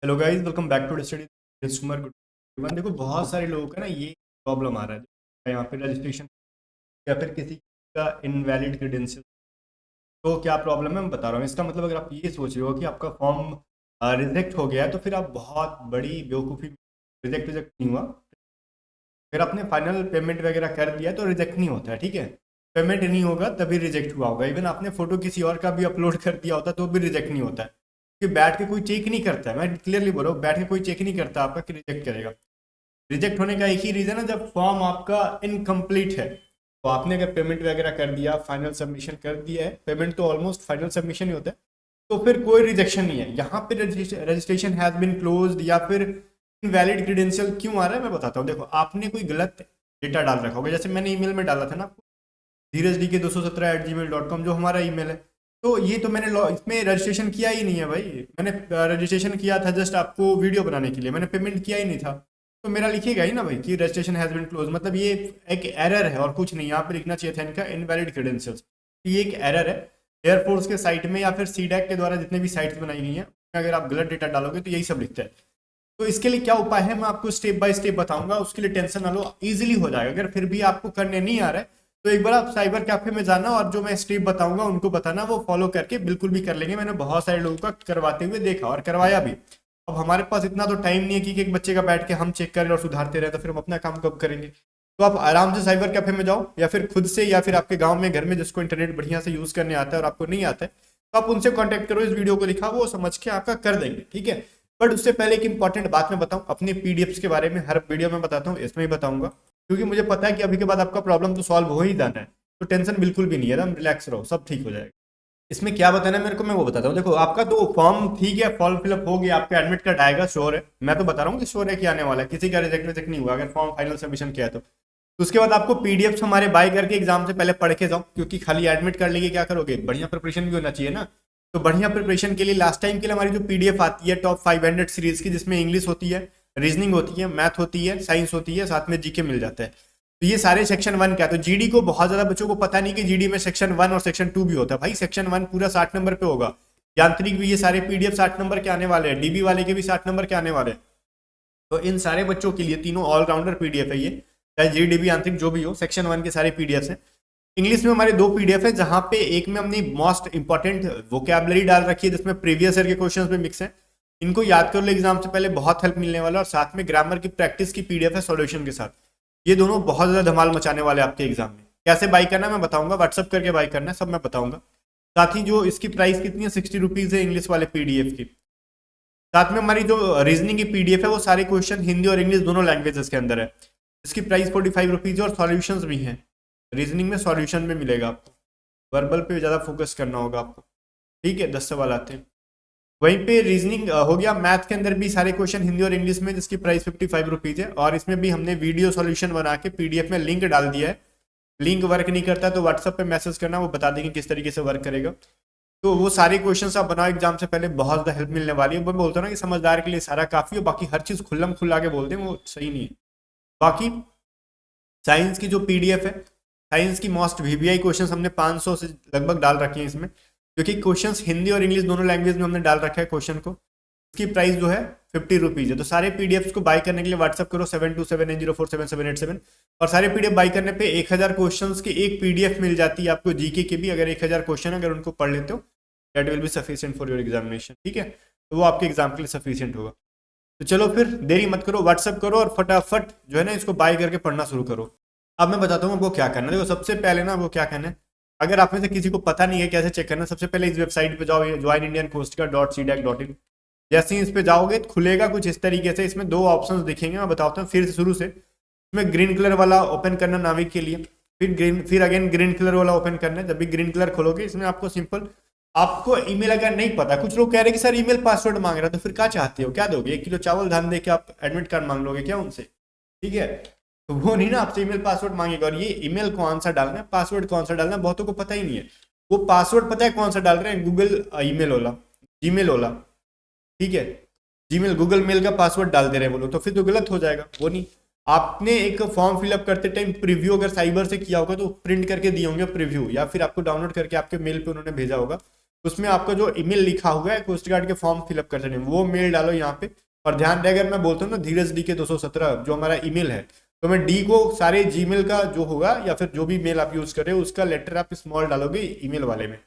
Hello guys, welcome back to study Kumar good. Even देखो, बहुत सारे लोगों का ना ये प्रॉब्लम आ रहा है यहाँ पे रजिस्ट्रेशन या फिर किसी का इनवैलिड क्रेडेंशियल। तो क्या प्रॉब्लम है मैं बता रहा हूँ। इसका मतलब अगर आप ये सोच रहे हो कि आपका फॉर्म रिजेक्ट हो गया है तो फिर आप बहुत बड़ी बेवकूफ़ी। रिजेक्ट रिजेक्ट नहीं हुआ। अगर आपने फाइनल पेमेंट वगैरह कर दिया तो रिजेक्ट नहीं होता है, ठीक है। पेमेंट नहीं होगा तभी रिजेक्ट हुआ होगा। इवन आपने फोटो किसी और का भी अपलोड कर दिया होता तो भी रिजेक्ट नहीं होता है, कि बैठ के कोई चेक नहीं करता है। मैं क्लियरली बोल रहा हूँ, बैठ के कोई चेक नहीं करता आपका कि रिजेक्ट करेगा। रिजेक्ट होने का एक ही रीज़न है, जब फॉर्म आपका इनकम्प्लीट है। तो आपने अगर पेमेंट वगैरह कर दिया, फाइनल सबमिशन कर दिया है, पेमेंट तो ऑलमोस्ट फाइनल सबमिशन ही होता है, तो फिर कोई रिजेक्शन नहीं है। यहाँ पे रजिस्ट्रेशन हैज़ बिन क्लोज्ड या फिर इनवैलिड क्रेडेंशियल क्यों आ रहा है मैं बताता हूँ। देखो, आपने कोई गलत डेटा डाल रखा होगा, जैसे मैंने ईमेल में डाला था ना आपको, धीरज डी के 217@gmail.com, जो हमारा ईमेल है। तो ये तो मैंने इसमें रजिस्ट्रेशन किया ही नहीं है भाई। मैंने रजिस्ट्रेशन किया था जस्ट आपको वीडियो बनाने के लिए, मैंने पेमेंट किया ही नहीं था। तो मेरा लिखिएगा ही ना भाई कि रजिस्ट्रेशन हैज़ बीन क्लोज, मतलब ये एक एरर है और कुछ नहीं। यहाँ पे लिखना चाहिए था इनका इनवैलिड क्रेडेंशियल्स। ये एक एरर है एयरफोर्स के साइट में या फिर सीडैक के द्वारा जितने भी साइट्स बनाई गई हैं, अगर आप गलत डेटा डालोगे तो यही सब लिखता है। तो इसके लिए क्या उपाय है मैं आपको स्टेप बाय स्टेप बताऊंगा, उसके लिए टेंशन ना लो, इजीली हो जाएगा। अगर फिर भी आपको करने नहीं आ रहा है तो एक बार आप साइबर कैफे में जाना और जो मैं स्टेप बताऊंगा उनको बताना, वो फॉलो करके बिल्कुल भी कर लेंगे। मैंने बहुत सारे लोगों का करवाते हुए देखा और करवाया भी। अब हमारे पास इतना तो टाइम नहीं है कि एक बच्चे का बैठ के हम चेक करें और सुधारते रहे, तो फिर हम अपना काम कब करेंगे। तो आप आराम से साइबर कैफे में जाओ, या फिर खुद से, या फिर आपके गांव में घर में जिसको इंटरनेट बढ़िया से यूज करने आता है और आपको नहीं आता है, तो आप उनसे कांटेक्ट करो। इस वीडियो को लिखा वो समझ के आपका कर देंगे, ठीक है। बट उससे पहले एक इंपॉर्टेंट बात मैं बताऊं, अपने पीडीएफ्स के बारे में हर वीडियो में बताता हूँ, इसमें ही बताऊंगा, क्योंकि मुझे पता है कि अभी के बाद आपका प्रॉब्लम तो सॉल्व हो ही जाना है। तो टेंशन बिल्कुल भी नहीं है, एकदम रिलैक्स रहो, सब ठीक हो जाएगा। इसमें क्या बताना है मेरे को, मैं वो बताता हूँ। देखो, आपका तो फॉर्म ठीक है, फॉर्म फिलअप हो गया, आपका एडमिट कार्ड आएगा, श्योर है। मैं तो बता रहा हूँ कि श्योर है कि आने वाला है, किसी का रिजेक्ट रिजेक्ट नहीं हुआ अगर फॉर्म फाइनल सबमिशन किया है तो उसके बाद आपको पीडीएफ हमारे बाय करके एग्जाम से पहले पढ़ के जाओ, क्योंकि खाली एडमिट कार्ड लेके क्या करोगे, बढ़िया प्रिपरेशन भी होना चाहिए ना। तो बढ़िया प्रिपरेशन के लिए लास्ट टाइम के लिए हमारी जो पीडीएफ आती है टॉप 500 सीरीज की, जिसमें इंग्लिश होती है, रीजनिंग होती है, मैथ होती है, साइंस होती है, साथ में जीके मिल जाता है। तो ये सारे सेक्शन 1 का। तो जीडी को बहुत ज्यादा बच्चों को पता नहीं कि जीडी में सेक्शन 1 और सेक्शन 2 भी होता है। भाई सेक्शन 1 पूरा 60 नंबर पे होगा। यांत्रिक भी ये सारे पीडीएफ 60 नंबर के आने वाले हैं, डीबी वाले के भी 60 नंबर के आने वाले हैं। तो इन सारे बच्चों के लिए तीनों ऑलराउंडर पीडीएफ है ये, चाहे जीडीबी यांत्रिक जो भी हो, सेक्शन 1 के सारे पीडीएफ हैं। इंग्लिश में हमारे दो पीडीएफ है, जहां पे एक में हमने मोस्ट इंपॉर्टेंट वोकैबलरी डाल रखी है, जिसमें प्रीवियस ईयर के क्वेश्चन पे मिक्स है। इनको याद कर लो, एग्जाम से पहले बहुत हेल्प मिलने वाला है। और साथ में ग्रामर की प्रैक्टिस की पीडीएफ है सॉल्यूशन के साथ। ये दोनों बहुत ज्यादा धमाल मचाने वाले हैं आपके एग्जाम में। कैसे बाई करना है मैं बताऊंगा, व्हाट्सअप करके बाई करना है, सब मैं बताऊंगा। साथ ही जो इसकी प्राइस कितनी है, 60 रुपीज है इंग्लिश वाले पीडीएफ की। साथ में हमारी जो रीजनिंग की पीडीएफ है, वो सारे क्वेश्चन हिंदी और इंग्लिश दोनों लैंग्वेजेस के अंदर है। इसकी प्राइस 45 रुपीज है, और सॉल्यूशंस भी हैं। रीजनिंग में सॉल्यूशन में मिलेगा आपको, वर्बल पे ज़्यादा फोकस करना होगा आपको, ठीक है। 10 सवाल आते हैं। वहीं पे रीजनिंग हो गया। मैथ के अंदर भी सारे क्वेश्चन हिंदी और इंग्लिश में, जिसकी प्राइस 55 रुपीज है। और इसमें भी हमने वीडियो सॉल्यूशन बना के पीडीएफ में लिंक डाल दिया है। लिंक वर्क नहीं करता तो व्हाट्सएप पे मैसेज करना, वो बता देंगे किस तरीके से वर्क करेगा। तो वो सारे क्वेश्चंस आप बनाओ एग्जाम से पहले, बहुत ज़्यादा हेल्प मिलने वाली है। मैं बोलता हूँ ना कि समझदार के लिए सारा काफ़ी है, बाकी हर चीज़ खुल्लम खुल्ला के बोलते हैं, वो सही नहीं है। बाकी साइंस की जो पीडीएफ है, साइंस की मोस्ट वीवीआई क्वेश्चंस हमने 500 से लगभग डाल रखे हैं इसमें, क्योंकि क्वेश्चंस हिंदी और इंग्लिश दोनों लैंग्वेज में हमने डाल रखा है क्वेश्चन को। इसकी प्राइस जो है 50 रुपीज है। तो सारे पीडीएफ को बाय करने के लिए व्हाट्सअप करो 7279047787। और सारे पीडीएफ बाय करने पे 1000 क्वेश्चन की एक पीडीएफ मिल जाती है आपको जीके की भी। अगर 1000 क्वेश्चन अगर उनको पढ़ लेते हो, that will be sufficient for your examination, ठीक है। तो वो आपके एग्जाम के लिए सफिशिएंट होगा। तो चलो फिर देरी मत करो, व्हाट्सअप करो और फटाफट जो है ना इसको बाय करके पढ़ना शुरू करो। अब मैं बताता हूँ आपको क्या करना है। देखो, सबसे पहले ना आपको क्या करना है, अगर आप में से किसी को पता नहीं है कैसे चेक करना है, सबसे पहले इस वेबसाइट पे जाओ, ज्वाइन इंडियन कोस्ट का .cdac.in। जैसे ही इस पे जाओगे तो खुलेगा कुछ इस तरीके से। इसमें दो ऑप्शंस दिखेंगे, मैं बताता हूँ फिर से शुरू से। इसमें ग्रीन कलर वाला ओपन करना नाविक के लिए, फिर अगेन ग्रीन कलर वाला ओपन करना है। जब भी ग्रीन कलर खोलोगे, इसमें आपको सिंपल, आपको ईमेल अगर नहीं पता, कुछ लोग कह रहे हैं कि सर ईमेल पासवर्ड मांग रहा है, तो फिर क्या चाहते हो, क्या दोगे, 1 किलो चावल धान दे के आप एडमिट कार्ड मांग लोगे क्या उनसे, ठीक है। तो वो नहीं ना आपसे ईमेल पासवर्ड मांगेगा। और ये ईमेल कौन सा डालना है, पासवर्ड कौन सा डालना है, बहुतों को पता ही नहीं है। वो पासवर्ड पता है कौन सा डाल रहे हैं, गूगल ईमेल वाला, जीमेल वाला, ठीक है। जीमेल गूगल मेल का पासवर्ड डाल दे रहे हैं वो लोग, तो फिर तो गलत हो जाएगा। वो नहीं, आपने एक फॉर्म फिलअप करते टाइम प्रीव्यू अगर साइबर से किया होगा तो प्रिंट करके दिए होंगे प्रीव्यू, या फिर आपको डाउनलोड करके आपके मेल पे उन्होंने भेजा होगा। उसमें आपका जो ईमेल लिखा हुआ है कोस्ट गार्ड के फॉर्म फिलअप करते टाइम वो मेल डालो यहाँ पे। और ध्यान रहे, अगर मैं बोलता हूँ ना धीरज डी के 217 जो हमारा ईमेल है, तो मैं डी को सारे जीमेल का जो होगा या फिर जो भी मेल आप यूज कर रहे हो उसका लेटर आप स्मॉल डालोगे ईमेल वाले में,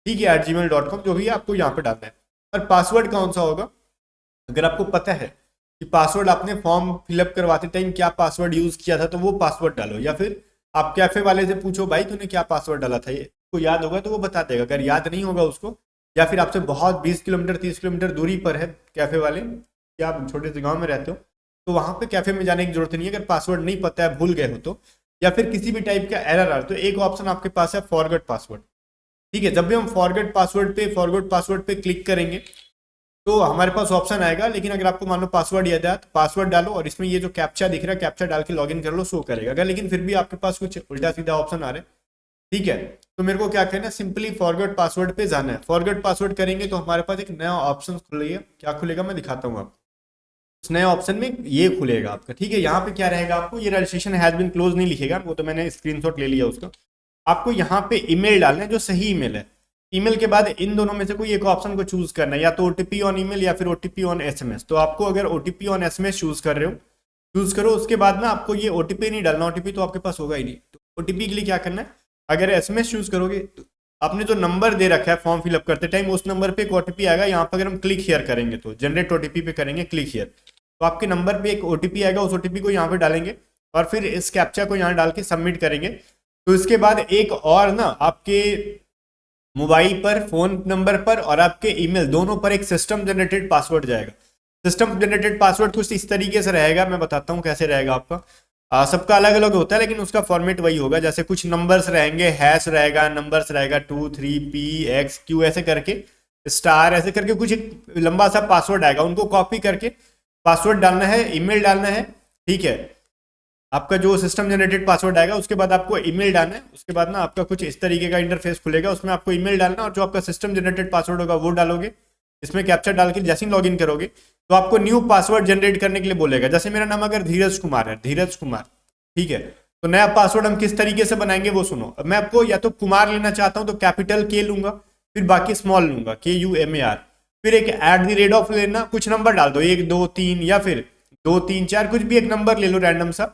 ठीक है, @gmail.com जो भी है आपको यहाँ पे डालना है। और पासवर्ड कौन सा होगा, अगर आपको पता है कि पासवर्ड आपने फॉर्म फिलअप करवाते टाइम क्या पासवर्ड यूज किया था तो वो पासवर्ड डालो, या फिर आप कैफे वाले से पूछो भाई तूने क्या पासवर्ड डाला था, ये को याद होगा तो वो बता देगा। अगर याद नहीं होगा उसको, या फिर आपसे बहुत 20 किलोमीटर 30 किलोमीटर दूरी पर है कैफे वाले, या आप छोटे से गांव में रहते हो, तो वहां पे कैफे में जाने की जरूरत नहीं है। अगर पासवर्ड नहीं पता है, भूल गए हो तो, या फिर किसी भी टाइप का एरर आ रहा, तो एक ऑप्शन आपके पास है फॉरगेट पासवर्ड, ठीक है। जब भी हम फॉरगेट पासवर्ड पे क्लिक करेंगे तो हमारे पास ऑप्शन आएगा, लेकिन अगर आपको मान लो पासवर्ड याद है तो पासवर्ड डालो और इसमें ये जो कैप्चा दिख रहा है कैप्चा डाल के लॉगिन कर लो, शो करेगा। अगर लेकिन फिर भी आपके पास कुछ उल्टा सीधा ऑप्शन आ रहा है, ठीक है, तो मेरे को क्या करना है, सिंपली फॉरगेट पासवर्ड पे जाना है। फॉरगेट पासवर्ड करेंगे तो हमारे पास एक नया ऑप्शन खुलेगा, क्या खुलेगा मैं दिखाता हूँ आपको। उस नए ऑप्शन में ये खुलेगा आपका, ठीक है। यहाँ पे क्या रहेगा, आपको ये रजिस्ट्रेशन हैज बीन क्लोज नहीं लिखेगा, वो तो मैंने स्क्रीनशॉट ले लिया उसका। आपको यहाँ पे ईमेल डालना है जो सही ईमेल है। ईमेल के बाद इन दोनों में से कोई एक ऑप्शन को चूज करना है, या तो ओटीपी ऑन ईमेल या फिर ओटीपी ऑन एसएमएस। तो आपको अगर ओटीपी ऑन एसएमएस चूज कर रहे हो, चूज करो। उसके बाद ना आपको ये ओटीपी नहीं डालना, ओटीपी तो आपके पास होगा ही नहीं। तो ओटीपी के लिए क्या करना है, अगर एसएमएस चूज करोगे तो आपने जो नंबर दे रखा है फॉर्म फिलअप करते टाइम उस नंबर पे एक ओटीपी आएगा। यहाँ पर अगर हम क्लिक हियर करेंगे तो जनरेट ओटीपी पे करेंगे क्लिक हियर, तो आपके नंबर पे एक ओटीपी आएगा, उस ओटीपी को यहाँ पे डालेंगे और फिर इस कैप्चा को यहाँ डाल के सबमिट करेंगे। तो इसके बाद एक और ना आपके मोबाइल पर, फोन नंबर पर और आपके ईमेल दोनों पर एक सिस्टम जनरेटेड पासवर्ड जाएगा। सिस्टम जनरेटेड पासवर्ड कुछ इस तरीके से रहेगा, मैं बताता हूँ कैसे रहेगा आपका। सबका अलग अलग होता है लेकिन उसका फॉर्मेट वही होगा। जैसे कुछ नंबर्स रहेंगे, हैश रहेगा, नंबर्स रहेगा 2 3 P X Q ऐसे करके, स्टार ऐसे करके कुछ एक लंबा सा पासवर्ड आएगा। उनको कॉपी करके पासवर्ड डालना है, ईमेल डालना है, ठीक है। आपका जो सिस्टम जनरेटेड पासवर्ड आएगा उसके बाद आपको ईमेल डालना है। उसके बाद ना आपका कुछ इस तरीके का इंटरफेस खुलेगा, उसमें आपको ईमेल डालना और जो आपका सिस्टम जनरेटेड पासवर्ड होगा वो डालोगे। इसमें कैप्चा डाल के जैसे ही लॉगिन करोगे तो आपको न्यू पासवर्ड जनरेट करने के लिए बोलेगा। जैसे मेरा नाम अगर धीरज कुमार है, धीरज कुमार, ठीक है, तो नया पासवर्ड हम किस तरीके से बनाएंगे वो सुनो। मैं आपको या तो कुमार लेना चाहता हूं तो कैपिटल के लूंगा, फिर बाकी स्मॉल लूंगा KUMAR, फिर एक @ लेना, कुछ नंबर डाल दो 1 2 3 या फिर 2 3 4, कुछ भी एक नंबर ले लो रैंडम सा।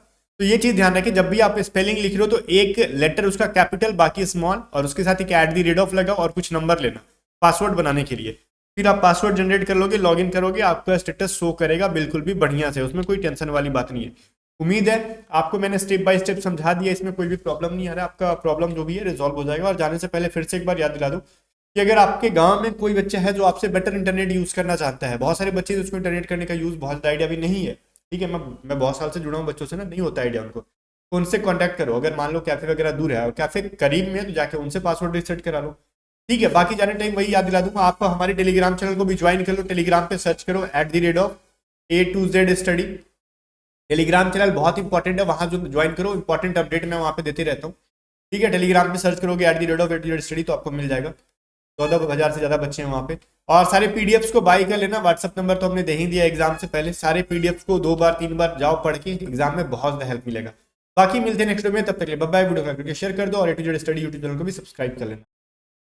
तो ये चीज ध्यान रखें, जब भी आप स्पेलिंग लिख रहे हो तो एक लेटर उसका कैपिटल बाकी स्मॉल और उसके साथ एक @ लगाओ और कुछ नंबर लेना पासवर्ड बनाने के लिए। फिर आप पासवर्ड जनरेट कर लोगे, लॉगिन करोगे, आपका स्टेटस शो करेगा बिल्कुल भी बढ़िया से, उसमें कोई टेंशन वाली बात नहीं है। उम्मीद है आपको मैंने स्टेप बाय स्टेप समझा दिया, इसमें कोई भी प्रॉब्लम नहीं आ रहा, आपका प्रॉब्लम जो भी है रिजॉल्व हो जाएगा। और जाने से पहले फिर से एक बार याद दिला दूं कि अगर आपके गांव में कोई बच्चा है जो आपसे बेटर इंटरनेट यूज करना चाहता है, बहुत सारे बच्चे उसको इंटरनेट करने का यूज बहुत आइडिया भी नहीं है, ठीक है, मैं बहुत साल से जुड़ा हूँ बच्चों से ना, नहीं होता आइडिया उनको, तो उनसे कांटेक्ट करो। अगर मान लो कैफे वगैरह दूर है और कैफे करीब में है तो जाके उनसे पासवर्ड रीसेट करा लो, ठीक है। बाकी जाने टाइम वही याद दिला दूंगा, आप हमारे टेलीग्राम चैनल को भी ज्वाइन कर लो। टेलीग्राम पे सर्च करो @A to Z study, Telegram channel बहुत इंपॉर्टेंट है, वहां जो ज्वाइन करो, इंपॉर्टेंट अपडेट मैं वहां पे देते रहता हूँ, ठीक है। टेलीग्राम पे सर्च करोगे @A to Z स्टडी तो आपको मिल जाएगा। 14,000 से ज्यादा बच्चे हैं वहां पे। और सारे पीडीएफ्स को बाय कर लेना, व्हाट्सअप नंबर तो हमने दे ही दिया एग्जाम से पहले। सारे पीडीएफ्स को 2 बार 3 बार जाओ पढ़ के, एग्जाम में बहुत ज्यादा हेल्प मिलेगा। बाकी मिलते हैं नेक्स्ट वीडियो में, तब तक के लिए बाय बाय। वीडियो को शेयर कर दो और A to Z study YouTube channel को भी सब्सक्राइब कर लेना।